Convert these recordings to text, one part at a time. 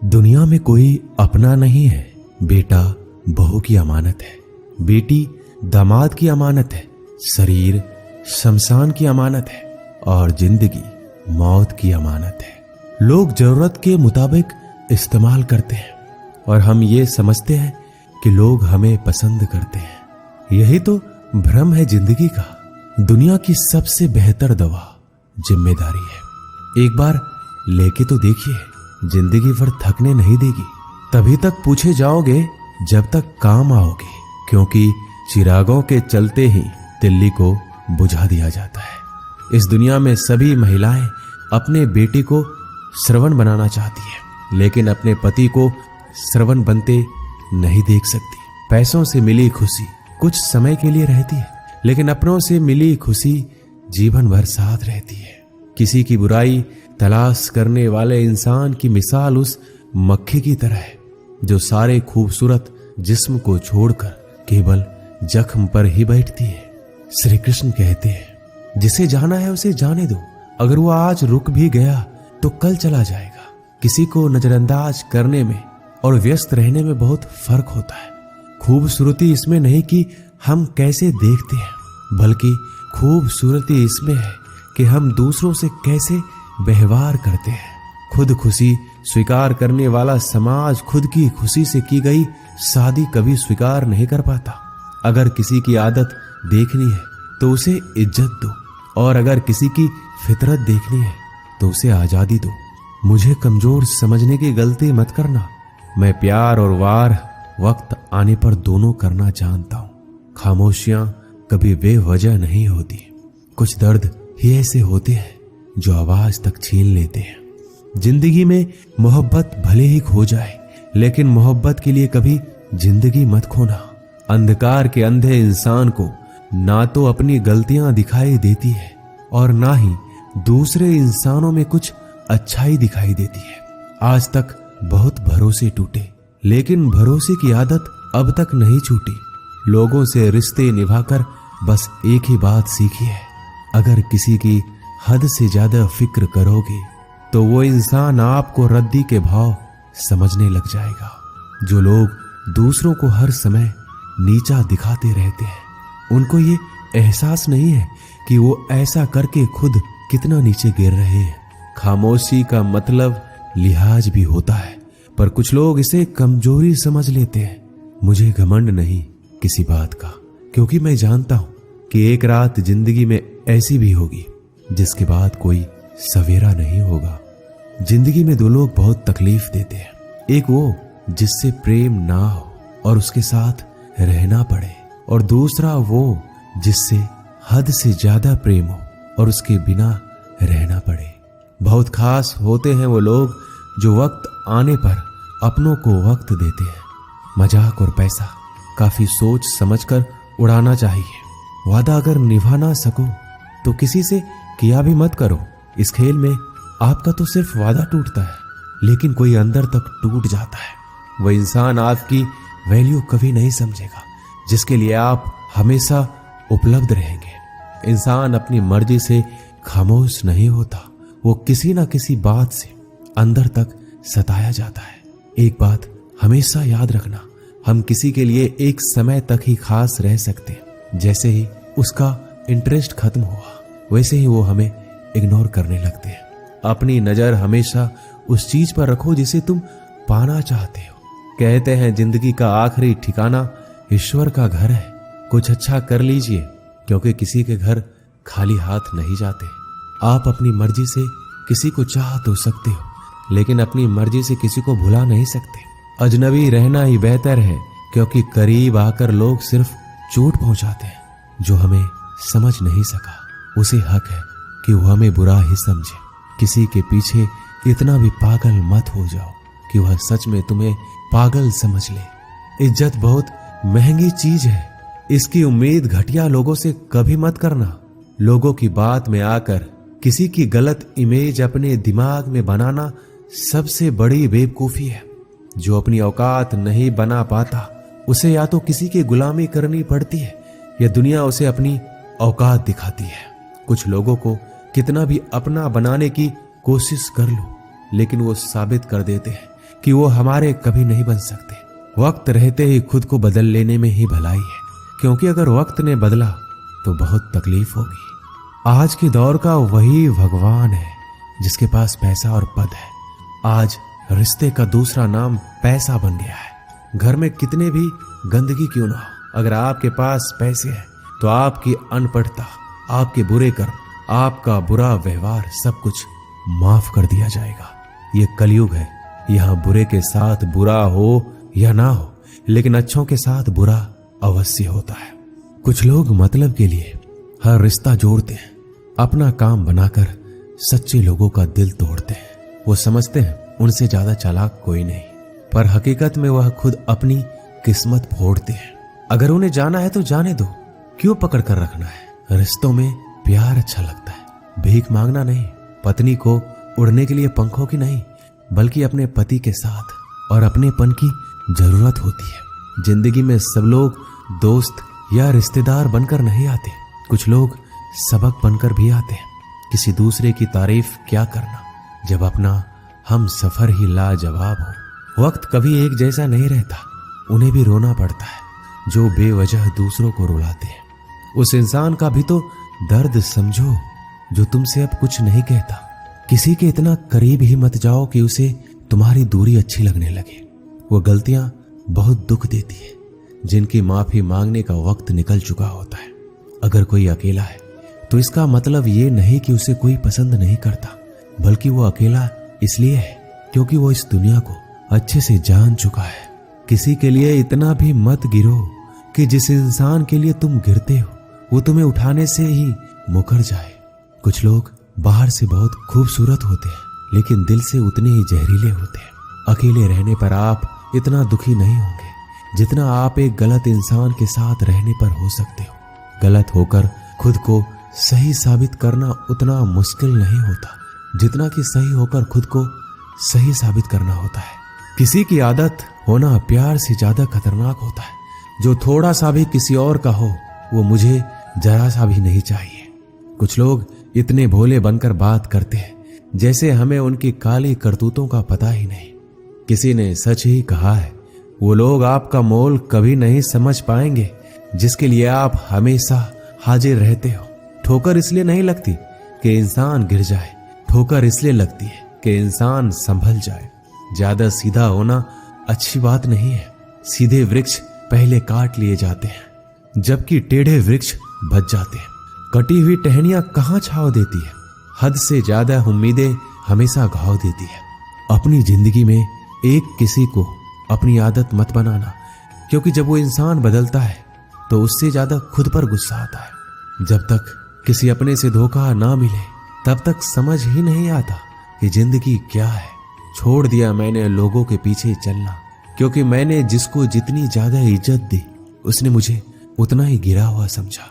दुनिया में कोई अपना नहीं है। बेटा बहू की अमानत है, बेटी दामाद की अमानत है, शरीर शमशान की अमानत है और जिंदगी मौत की अमानत है। लोग जरूरत के मुताबिक इस्तेमाल करते हैं और हम ये समझते हैं कि लोग हमें पसंद करते हैं। यही तो भ्रम है जिंदगी का। दुनिया की सबसे बेहतर दवा जिम्मेदारी है। एक बार लेके तो देखिए, जिंदगी भर थकने नहीं देगी। तभी तक पूछे जाओगे जब तक काम आओगे, क्योंकि चिरागों के चलते ही दिल्ली को बुझा दिया जाता है। इस दुनिया में सभी महिलाएं अपने बेटे को श्रवण बनाना चाहती है, लेकिन अपने पति को श्रवण बनते नहीं देख सकती। पैसों से मिली खुशी कुछ समय के लिए रहती है, लेकिन अपनों से मिली खुशी जीवन भर साथ रहती है। किसी की बुराई तलाश करने वाले इंसान की मिसाल उस मक्खी की तरह है जो सारे खूबसूरत जिस्म को छोड़कर केवल जख्म पर ही बैठती है। श्री कृष्ण कहते हैं, जिसे जाना है उसे जाने दो। अगर वो आज रुक भी गया तो कल चला जाएगा। किसी को नजरअंदाज करने में और व्यस्त रहने में बहुत फर्क होता है। खूबसूरती इसमें नहीं कि हम कैसे देखते हैं, बल्कि खूबसूरती इसमें है कि हम दूसरों से कैसे व्यवहार करते हैं। खुद खुशी स्वीकार करने वाला समाज खुद की खुशी से की गई शादी कभी स्वीकार नहीं कर पाता। अगर किसी की आदत देखनी है तो उसे इज्जत दो, और अगर किसी की फितरत देखनी है तो उसे आजादी दो। मुझे कमजोर समझने की गलती मत करना। मैं प्यार और वार वक्त आने पर दोनों करना जानता हूं। खामोशियां कभी बेवजह नहीं होती। कुछ दर्द ही ऐसे होते हैं जो आवाज तक छीन लेते हैं। जिंदगी में मोहब्बत भले ही खो जाए, लेकिन मोहब्बत के लिए कभी जिंदगी मत खोना। अंधकार के अंधे इंसान को ना तो अपनी गलतियां दिखाई देती है और ना ही दूसरे इंसानों में कुछ अच्छाई दिखाई देती है। आज तक बहुत भरोसे टूटे, लेकिन भरोसे की आदत अब तक नहीं छूटी। लोगों से रिश्ते निभाकर बस एक ही बात सीखी है, अगर किसी की हद से ज्यादा फिक्र करोगे तो वो इंसान आपको रद्दी के भाव समझने लग जाएगा। जो लोग दूसरों को हर समय नीचा दिखाते रहते हैं, उनको ये एहसास नहीं है कि वो ऐसा करके खुद कितना नीचे गिर रहे हैं। खामोशी का मतलब लिहाज भी होता है, पर कुछ लोग इसे कमजोरी समझ लेते हैं। मुझे घमंड नहीं किसी बात का, क्योंकि मैं जानता हूं कि एक रात जिंदगी में ऐसी भी होगी जिसके बाद कोई सवेरा नहीं होगा। जिंदगी में दो लोग बहुत तकलीफ देते हैं। एक वो जिससे प्रेम ना हो और उसके साथ रहना पड़े, और दूसरा वो जिससे हद से ज्यादा प्रेम हो और उसके बिना रहना पड़े। बहुत खास होते हैं वो लोग जो वक्त आने पर अपनों को वक्त देते हैं। मजाक और पैसा काफी सोच समझकर उड़ाना चाहिए। वादा अगर निभा ना सको तो किसी से किया भी मत करो। इस खेल में आपका तो सिर्फ वादा टूटता है, लेकिन कोई अंदर तक टूट जाता है। वह इंसान आपकी वैल्यू कभी नहीं समझेगा जिसके लिए आप हमेशा उपलब्ध रहेंगे। इंसान अपनी मर्जी से खामोश नहीं होता, वो किसी ना किसी बात से अंदर तक सताया जाता है। एक बात हमेशा याद रखना, हम किसी के लिए एक समय तक ही खास रह सकते हैं। जैसे ही उसका इंटरेस्ट खत्म हुआ, वैसे ही वो हमें इग्नोर करने लगते हैं। अपनी नजर हमेशा उस चीज पर रखो जिसे तुम पाना चाहते हो। कहते हैं जिंदगी का आखिरी ठिकाना ईश्वर का घर है। कुछ अच्छा कर लीजिए, क्योंकि किसी के घर खाली हाथ नहीं जाते। आप अपनी मर्जी से किसी को चाह तो सकते हो, लेकिन अपनी मर्जी से किसी को भुला नहीं सकते। अजनबी रहना ही बेहतर है, क्योंकि करीब आकर लोग सिर्फ चोट पहुंचाते हैं। जो हमें समझ नहीं सका उसे हक है कि वह हमें बुरा ही समझे। किसी के पीछे इतना भी पागल मत हो जाओ कि वह सच में तुम्हें पागल समझ ले। इज्जत बहुत महंगी चीज है, इसकी उम्मीद घटिया लोगों से कभी मत करना। लोगों की बात में आकर किसी की गलत इमेज अपने दिमाग में बनाना सबसे बड़ी बेवकूफी है। जो अपनी औकात नहीं बना पाता उसे या तो किसी की गुलामी करनी पड़ती है या दुनिया उसे अपनी औकात दिखाती है। कुछ लोगों को कितना भी अपना बनाने की कोशिश कर लो, लेकिन वो साबित कर देते हैं कि वो हमारे कभी नहीं बन सकते। वक्त रहते ही खुद को बदल लेने में ही भलाई है, क्योंकि अगर वक्त ने बदला तो बहुत तकलीफ होगी। आज के दौर का वही भगवान है जिसके पास पैसा और पद है। आज रिश्ते का दूसरा नाम पैसा बन गया है। घर में कितने भी गंदगी क्यों ना हो, अगर आपके पास पैसे हैं तो आपकी अनपढ़ता, आपके बुरे कर्म, आपका बुरा व्यवहार सब कुछ माफ कर दिया जाएगा। ये कलयुग है, यहाँ बुरे के साथ बुरा हो या ना हो, लेकिन अच्छों के साथ बुरा अवश्य होता है। कुछ लोग मतलब के लिए हर रिश्ता जोड़ते हैं, अपना काम बनाकर सच्चे लोगों का दिल तोड़ते हैं। वो समझते हैं उनसे ज्यादा चालाक कोई नहीं, पर हकीकत में वह खुद अपनी किस्मत फोड़ते हैं। अगर उन्हें जाना है तो जाने दो, क्यों पकड़ कर रखना है। रिश्तों में प्यार अच्छा लगता है, भीख मांगना नहीं। पत्नी को उड़ने के लिए पंखों की नहीं, बल्कि अपने पति के साथ और अपनेपन की जरूरत होती है। जिंदगी में सब लोग दोस्त या रिश्तेदार बनकर नहीं आते, कुछ लोग सबक बनकर भी आते हैं। किसी दूसरे की तारीफ क्या करना जब अपना हम सफर ही लाजवाब हो। वक्त कभी एक जैसा नहीं रहता, उन्हें भी रोना पड़ता है जो बेवजह दूसरों को रुलाते हैं। उस इंसान का भी तो दर्द समझो जो तुमसे अब कुछ नहीं कहता। किसी के इतना करीब ही मत जाओ कि उसे तुम्हारी दूरी अच्छी लगने लगे। वो गलतियां बहुत दुख देती है जिनकी माफी मांगने का वक्त निकल चुका होता है। अगर कोई अकेला है तो इसका मतलब ये नहीं कि उसे कोई पसंद नहीं करता, बल्कि वो अकेला इसलिए है क्योंकि वो इस दुनिया को अच्छे से जान चुका है। किसी के लिए इतना भी मत गिरो कि जिस इंसान के लिए तुम गिरते हो वो तुम्हें उठाने से ही मुकर जाए। कुछ लोग बाहर से बहुत खूबसूरत होते हैं लेकिन दिल से उतने ही जहरीले होते हैं। अकेले रहने पर आप इतना दुखी नहीं होंगे जितना आप एक गलत इंसान के साथ रहने पर हो सकते हो। गलत होकर खुद को सही साबित करना उतना मुश्किल नहीं होता जितना कि सही होकर खुद को सही साबित करना होता है। किसी की आदत होना प्यार से ज्यादा खतरनाक होता है। जो थोड़ा सा भी किसी और का हो वो मुझे जरा सा भी नहीं चाहिए। कुछ लोग इतने भोले बनकर बात करते हैं जैसे हमें उनकी काली करतूतों का पता ही नहीं। किसी ने सच ही कहा है, वो लोग आपका मोल कभी नहीं समझ पाएंगे जिसके लिए आप हमेशा हाजिर रहते हो। ठोकर इसलिए नहीं लगती कि इंसान गिर जाए, ठोकर इसलिए लगती है कि इंसान संभल जाए। ज्यादा सीधा होना अच्छी बात नहीं है। सीधे वृक्ष पहले काट लिए जाते हैं जबकि टेढ़े वृक्ष बच जाते हैं। कटी हुई टहनियां कहां छाव देती है, हद से ज्यादा उम्मीदें हमेशा घाव देती है। अपनी जिंदगी में एक किसी को अपनी आदत मत बनाना, क्योंकि जब वो इंसान बदलता है तो उससे ज्यादा खुद पर गुस्सा आता है। जब तक किसी अपने से धोखा ना मिले तब तक समझ ही नहीं आता कि जिंदगी क्या है। छोड़ दिया मैंने लोगों के पीछे चलना, क्योंकि मैंने जिसको जितनी ज्यादा इज्जत दी उसने मुझे उतना ही गिरा हुआ समझा।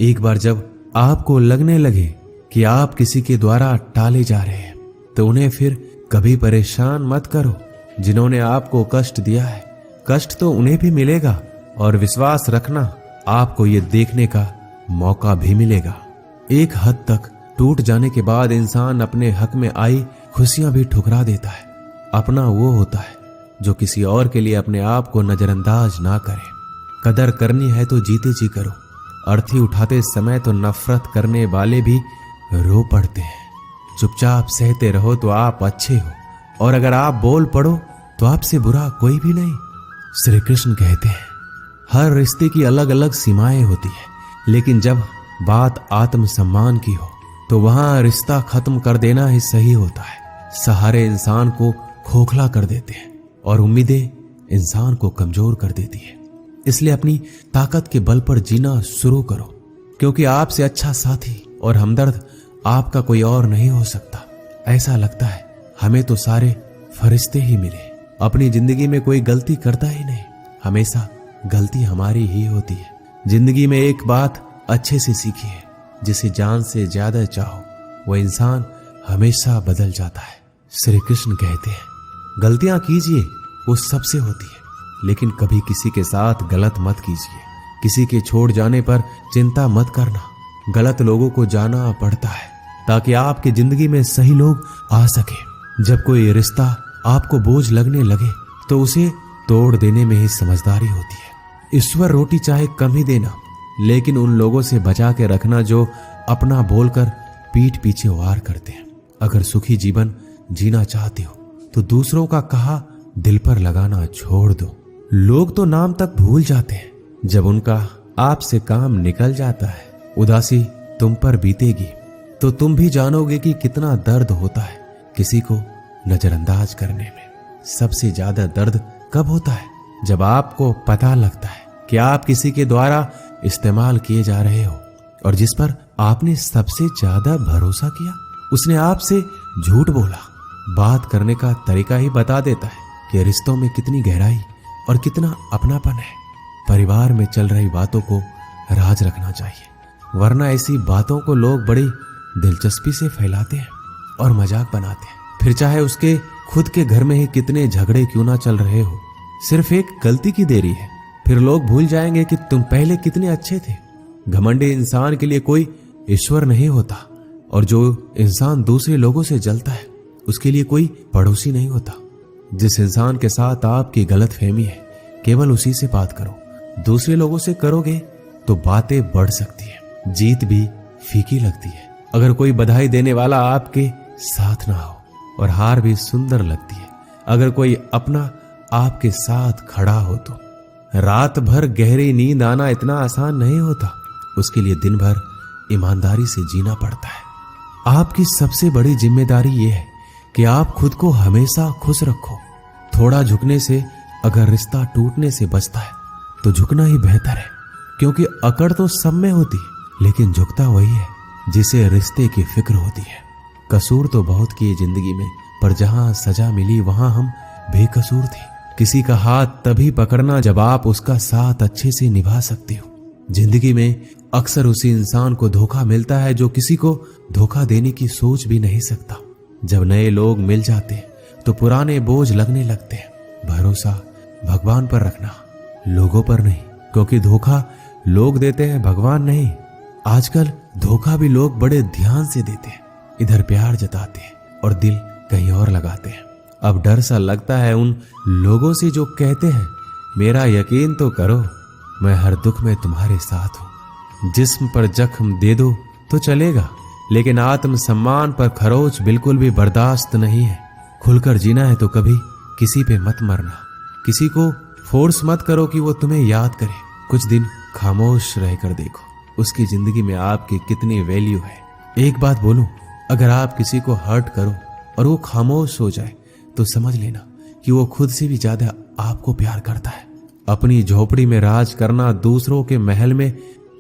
एक बार जब आपको लगने लगे कि आप किसी के द्वारा टाले जा रहे हैं तो उन्हें फिर कभी परेशान मत करो। जिन्होंने आपको कष्ट दिया है, कष्ट तो उन्हें भी मिलेगा, और विश्वास रखना आपको ये देखने का मौका भी मिलेगा। एक हद तक टूट जाने के बाद इंसान अपने हक में आई खुशियां भी ठुकरा देता है। अपना वो होता है जो किसी और के लिए अपने आप को नजरअंदाज ना करे। कदर करनी है तो जीते जी करो। अर्थी उठाते समय तो नफरत करने वाले भी रो पड़ते हैं। चुपचाप सहते रहो तो आप अच्छे हो, और अगर आप बोल पड़ो तो आपसे बुरा कोई भी नहीं। श्री कृष्ण कहते हैं हर रिश्ते की अलग अलग सीमाएं होती है, लेकिन जब बात आत्मसम्मान की हो तो वहां रिश्ता खत्म कर देना ही सही होता है। सहारे इंसान को खोखला कर देते हैं और उम्मीदें इंसान को कमजोर कर देती है। इसलिए अपनी ताकत के बल पर जीना शुरू करो, क्योंकि आपसे अच्छा साथी और हमदर्द आपका कोई और नहीं हो सकता। ऐसा लगता है हमें तो सारे फरिश्ते ही मिले। अपनी जिंदगी में कोई गलती करता ही नहीं, हमेशा गलती हमारी ही होती है। जिंदगी में एक बात अच्छे से सीखिए, जिसे जान से ज्यादा चाहो वह इंसान हमेशा बदल जाता है। श्री कृष्ण कहते हैं गलतियां कीजिए, वो सबसे होती है, लेकिन कभी किसी के साथ गलत मत कीजिए। किसी के छोड़ जाने पर चिंता मत करना। गलत लोगों को जाना पड़ता है ताकि आपकी जिंदगी में सही लोग आ सके। जब कोई रिश्ता आपको बोझ लगने लगे तो उसे तोड़ देने में ही समझदारी होती है। ईश्वर रोटी चाहे कम ही देना, लेकिन उन लोगों से बचा के रखना जो अपना बोलकर पीठ पीछे वार करते हैं। अगर सुखी जीवन जीना चाहते हो तो दूसरों का कहा दिल पर लगाना छोड़ दो। लोग तो नाम तक भूल जाते हैं, जब उनका आपसे काम निकल जाता है, उदासी तुम पर बीतेगी तो तुम भी जानोगे कि कितना दर्द होता है किसी को नजरअंदाज करने में। सबसे ज्यादा दर्द कब होता है? जब आपको पता लगता है कि आप किसी के द्वारा इस्तेमाल किए जा रहे हो और जिस पर आपने सबसे ज्यादा भरोसा किया उसने आपसे झूठ बोला। बात करने का तरीका ही बता देता है कि रिश्तों में कितनी गहराई और कितना अपनापन है। परिवार में चल रही बातों को राज रखना चाहिए, वरना ऐसी बातों को लोग बड़ी दिलचस्पी से फैलाते हैं और मजाक बनाते हैं। फिर चाहे उसके खुद के घर में ही कितने झगड़े क्यों ना चल रहे हो, सिर्फ एक गलती की देरी है, फिर लोग भूल जाएंगे कि तुम पहले कितने अच्छे थे। घमंडी इंसान के लिए कोई ईश्वर नहीं होता और जो इंसान दूसरे लोगों से जलता है उसके लिए कोई पड़ोसी नहीं होता। जिस इंसान के साथ आपकी गलतफहमी है केवल उसी से बात करो। दूसरे लोगों से करोगे तो बातें बढ़ सकती है, जीत भी फीकी लगती है। अगर कोई बधाई देने वाला आपके साथ ना हो और हार भी सुंदर लगती है। अगर कोई अपना आपके साथ खड़ा हो तो रात भर गहरी नींद आना इतना आसान नहीं होता, उसके लिए दिन भर ईमानदारी से जीना पड़ता है। आपकी सबसे बड़ी जिम्मेदारी यह है कि आप खुद को हमेशा खुश रखो। थोड़ा झुकने से अगर रिश्ता टूटने से बचता है तो झुकना ही बेहतर है, क्योंकि अकड़ तो सब में होती है लेकिन झुकता वही है जिसे रिश्ते की फिक्र होती है। कसूर तो बहुत किए जिंदगी में, पर जहां सजा मिली वहां हम बेकसूर थे। किसी का हाथ तभी पकड़ना जब आप उसका साथ अच्छे से निभा सकते हो। जिंदगी में अक्सर उसी इंसान को धोखा मिलता है जो किसी को धोखा देने की सोच भी नहीं सकता। जब नए लोग मिल जाते हैं तो पुराने बोझ लगने लगते हैं। भरोसा भगवान पर रखना, लोगों पर नहीं, क्योंकि धोखा लोग देते हैं, भगवान नहीं। आजकल धोखा भी लोग बड़े ध्यान से देते हैं, इधर प्यार जताते हैं और दिल कहीं और लगाते हैं। अब डर सा लगता है उन लोगों से जो कहते हैं मेरा यकीन तो करो, मैं हर दुख में तुम्हारे साथ हूं। जिस्म पर जख्म दे दो तो चलेगा, लेकिन आत्म सम्मान पर खरोच बिल्कुल भी बर्दाश्त नहीं है। खुलकर जीना है तो कभी किसी पे मत मरना। किसी को फोर्स मत करो कि वो तुम्हें याद करे। कुछ दिन खामोश रहकर देखो उसकी जिंदगी में आपकी कितनी वैल्यू है। एक बात बोलूं, अगर आप किसी को हर्ट करो और वो खामोश हो जाए तो समझ लेना कि वो खुद से भी ज्यादा आपको प्यार करता है। अपनी झोपड़ी में राज करना दूसरों के महल में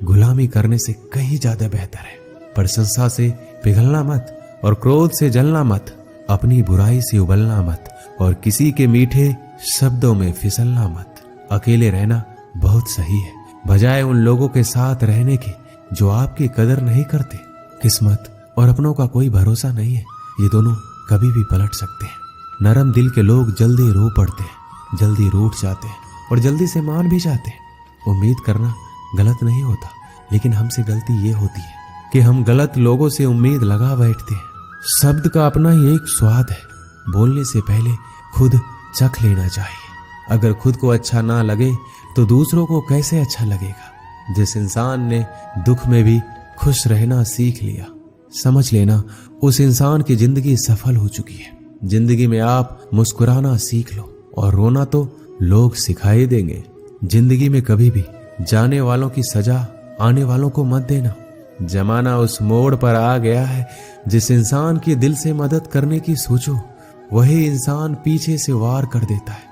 गुलामी करने से कहीं ज्यादा बेहतर है। प्रशंसा से पिघलना मत और क्रोध से जलना मत। अपनी बुराई से उबलना मत और किसी के मीठे शब्दों में फिसलना मत। अकेले रहना बहुत सही है, बजाय उन लोगों के साथ रहने के जो आपकी कदर नहीं करते। किस्मत और अपनों का कोई भरोसा नहीं है, ये दोनों कभी भी पलट सकते हैं। नरम दिल के लोग जल्दी रो पड़ते हैं, जल्दी रूठ जाते हैं और जल्दी से मान भी जाते हैं। उम्मीद करना गलत नहीं होता, लेकिन हमसे गलती ये होती है कि हम गलत लोगों से उम्मीद लगा बैठते हैं। शब्द का अपना ही एक स्वाद है, बोलने से पहले खुद चख लेना चाहिए। अगर खुद को अच्छा ना लगे तो दूसरों को कैसे अच्छा लगेगा। जिस इंसान ने दुख में भी खुश रहना सीख लिया, समझ लेना उस इंसान की जिंदगी सफल हो चुकी है। जिंदगी में आप मुस्कुराना सीख लो और रोना तो लोग सिखाई देंगे। जिंदगी में कभी भी जाने वालों की सजा आने वालों को मत देना। जमाना उस मोड़ पर आ गया है, जिस इंसान की दिल से मदद करने की सोचो वही इंसान पीछे से वार कर देता है।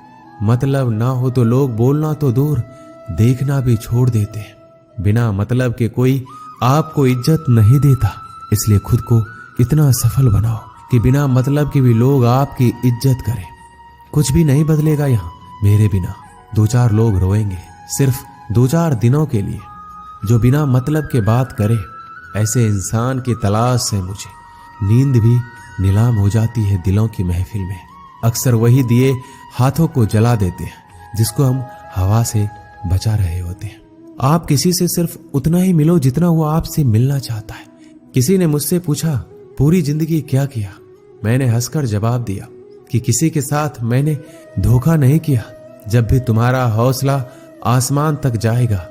मतलब ना हो तो लोग बोलना तो दूर, देखना भी छोड़ देते हैं। बिना मतलब के कोई आपको इज्जत नहीं देता, इसलिए खुद को इतना सफल बनाओ कि बिना मतलब के भी लोग आपकी इज्जत करें। कुछ भी नहीं बदलेगा यहाँ मेरे बिना। 2-4 लोग रोएंगे सिर्फ 2-4 दिनों के लिए, जो बिना मतलब के बात करे। ऐसे इंसान की तलाश है मुझे। नींद भी नीलाम हो जाती है दिलों की महफिल में। अक्सर वही दिए हाथों को जला देते हैं जिसको हम हवा से बचा रहे होते हैं। आप किसी से सिर्फ उतना ही मिलो जितना वो आपसे मिलना चाहता है। किसी ने मुझसे पूछा पूरी जिंदगी क्या किया? मैंने हंसकर जवाब दिया, कि किसी के साथ मैंने धोखा नहीं किया। जब भी तुम्हारा हौसला आसमान तक जाएगा,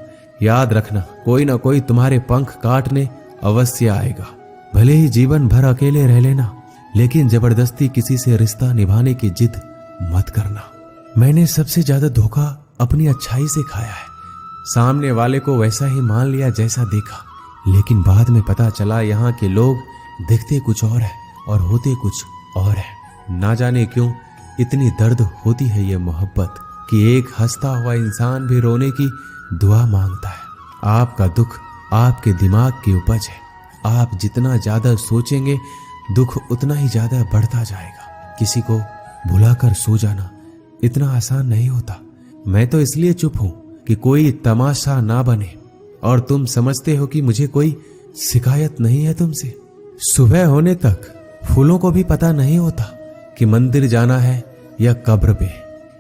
याद रखना कोई ना कोई तुम्हारे पंख काटने अवश्य आएगा। भले ही जीवन भर अकेले रह लेना, लेकिन जबरदस्ती किसी से रिश्ता निभाने की जिद मत करना। मैंने सबसे ज्यादा धोखा अपनी अच्छाई से खाया है। सामने वाले को वैसा ही मान लिया जैसा देखा, लेकिन बाद में पता चला यहाँ के लोग दिखते कुछ और है और होते कुछ और है। ना जाने क्यों इतनी दर्द होती है ये मोहब्बत कि एक हंसता हुआ इंसान भी रोने की दुआ मांगता है। आपका दुख आपके दिमाग की उपज है। आप जितना ज्यादा सोचेंगे दुख उतना ही ज्यादा बढ़ता जाएगा। किसी को भुलाकर सो जाना इतना आसान नहीं होता। मैं तो इसलिए चुप हूं कि कोई तमाशा ना बने, और तुम समझते हो कि मुझे कोई शिकायत नहीं है तुमसे। सुबह होने तक फूलों को भी पता नहीं होता कि मंदिर जाना है या कब्र पे।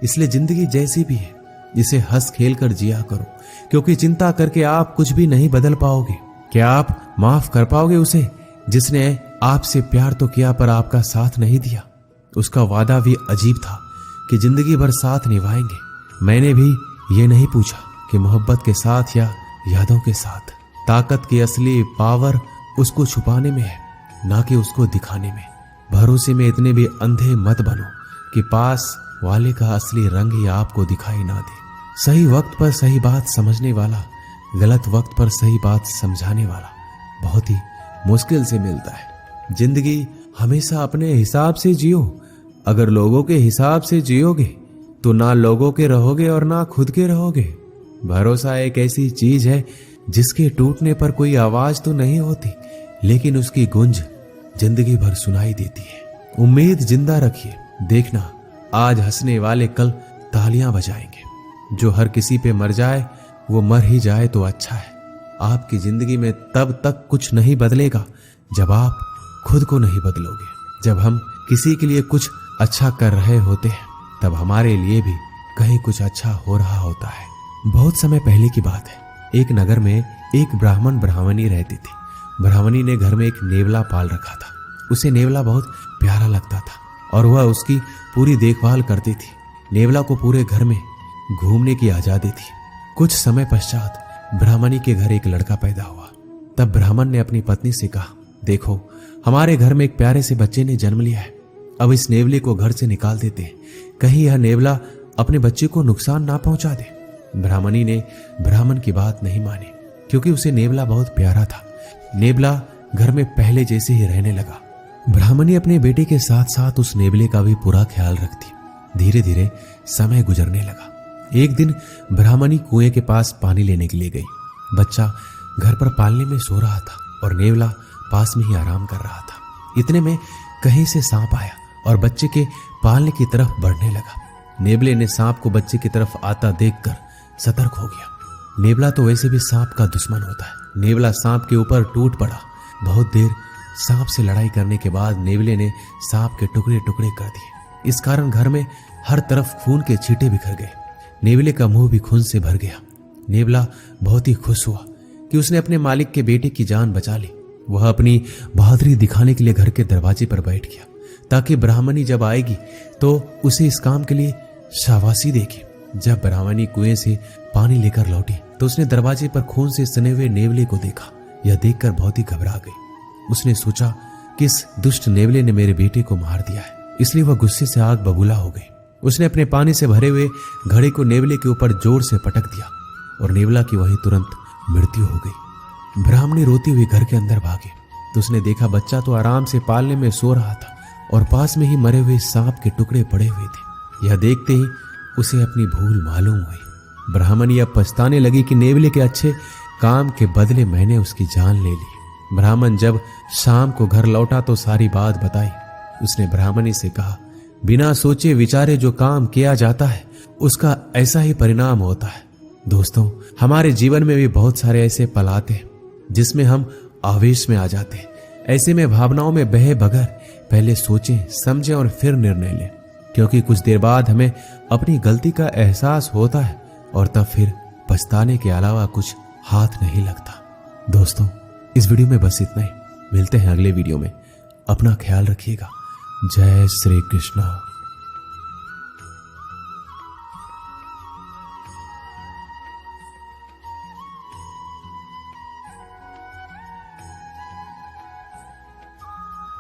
इसलिए जिंदगी जैसी भी है इसे हंस खेल कर जिया करो, क्योंकि चिंता करके आप कुछ भी नहीं बदल पाओगे। क्या आप माफ कर पाओगे उसे जिसने आपसे प्यार तो किया पर आपका साथ नहीं दिया? उसका वादा भी अजीब था कि जिंदगी भर साथ निभाएंगे। मैंने भी ये नहीं पूछा कि मोहब्बत के साथ या यादों के साथ। ताकत की असली पावर उसको छुपाने में है, ना कि उसको दिखाने में। भरोसे में इतने भी अंधे मत बनो कि पास वाले का असली रंग ही आपको दिखाई ना दे। सही वक्त पर सही बात समझने वाला, गलत वक्त पर सही बात समझाने वाला बहुत ही मुश्किल से मिलता है। जिंदगी हमेशा अपने हिसाब से जियो। अगर लोगों के हिसाब से जियोगे तो ना लोगों के रहोगे और ना खुद के रहोगे। भरोसा एक ऐसी चीज है जिसके टूटने पर कोई आवाज तो नहीं होती, लेकिन उसकी गूंज जिंदगी भर सुनाई देती है। उम्मीद जिंदा रखिए। देखना आज हंसने वाले कल तालियां बजाएंगे। जो हर किसी पे मर जाए वो मर ही जाए तो अच्छा है। आपकी जिंदगी में तब तक कुछ नहीं बदलेगा जब आप खुद को नहीं बदलोगे। जब हम किसी के लिए कुछ अच्छा कर रहे होते हैं तब हमारे लिए भी कहीं कुछ अच्छा हो रहा होता है। बहुत समय पहले की बात है। एक नगर में एक ब्राह्मण ब्राह्मणी रहती थी। ब्राह्मणी ने घर में एक नेवला पाल रखा था। उसे नेवला बहुत प्यारा लगता था और वह उसकी पूरी देखभाल करती थी। नेवला को पूरे घर में घूमने की आजादी थी। कुछ समय पश्चात ब्राह्मणी के घर एक लड़का पैदा हुआ। तब ब्राह्मण ने अपनी पत्नी से कहा, देखो हमारे घर में एक प्यारे से बच्चे ने जन्म लिया है। अब इस नेवले को घर से निकाल देते हैं, कहीं यह नेवला अपने बच्चे को नुकसान ना पहुंचा दे। ब्राह्मणी ने ब्राह्मण की बात नहीं मानी, क्योंकि उसे नेवला बहुत प्यारा था। नेवला घर में पहले जैसे ही रहने लगा। ब्राह्मणी अपने बेटे के साथ साथ उस नेवले का भी पूरा ख्याल रखती। धीरे धीरे समय गुजरने लगा। एक दिन ब्राह्मणी कुएं के पास पानी लेने के लिए गई। बच्चा घर पर पालने में सो रहा था और नेवला पास में ही आराम कर रहा था। इतने में कहीं से सांप आया और बच्चे के पालने की तरफ बढ़ने लगा। नेवले ने सांप को बच्चे की तरफ आता देखकर सतर्क हो गया। नेवला तो वैसे भी सांप का दुश्मन होता है। नेवला सांप के ऊपर टूट पड़ा। बहुत देर सांप से लड़ाई करने के बाद नेवले ने सांप के टुकड़े टुकड़े कर दिए। इस कारण घर में हर तरफ खून के छींटे बिखर गए। नेवले का मुंह भी खून से भर गया। नेवला बहुत ही खुश हुआ कि उसने अपने मालिक के बेटे की जान बचा ली। वह अपनी बहादुरी दिखाने के लिए घर के दरवाजे पर बैठ गया, ताकि ब्राह्मणी जब आएगी तो उसे इस काम के लिए शाबाशी देगी। जब ब्राह्मणी कुएं से पानी लेकर लौटी तो उसने दरवाजे पर खून से सने हुए नेवले को देखा। यह देखकर बहुत ही घबरा गई। उसने सोचा कि इस दुष्ट नेवले ने मेरे बेटे को मार दिया है, इसलिए वह गुस्से से आग बबूला हो गई। उसने अपने पानी से भरे हुए घड़े को नेवले के ऊपर जोर से पटक दिया और नेवला की वहीं तुरंत मृत्यु हो गई। ब्राह्मणी रोती हुई घर के अंदर भागी तो उसने देखा बच्चा तो आराम से पालने में सो रहा था और पास में ही मरे हुए सांप के टुकड़े पड़े हुए थे। यह देखते ही उसे अपनी भूल मालूम हुई। ब्राह्मणी अब पछताने लगी कि नेवले के अच्छे काम के बदले मैंने उसकी जान ले ली। ब्राह्मण जब शाम को घर लौटा तो सारी बात बताई। उसने ब्राह्मणी से कहा, बिना सोचे विचारे जो काम किया जाता है उसका ऐसा ही परिणाम होता है। दोस्तों, हमारे जीवन में भी बहुत सारे ऐसे पल आते हैं जिसमें हम आवेश में आ जाते हैं। ऐसे में भावनाओं में बहे बगैर पहले सोचें, समझें और फिर निर्णय लें, क्योंकि कुछ देर बाद हमें अपनी गलती का एहसास होता है और तब फिर पछताने के अलावा कुछ हाथ नहीं लगता। दोस्तों, इस वीडियो में बस इतना ही। मिलते हैं अगले वीडियो में। अपना ख्याल रखिएगा। जय श्री कृष्ण।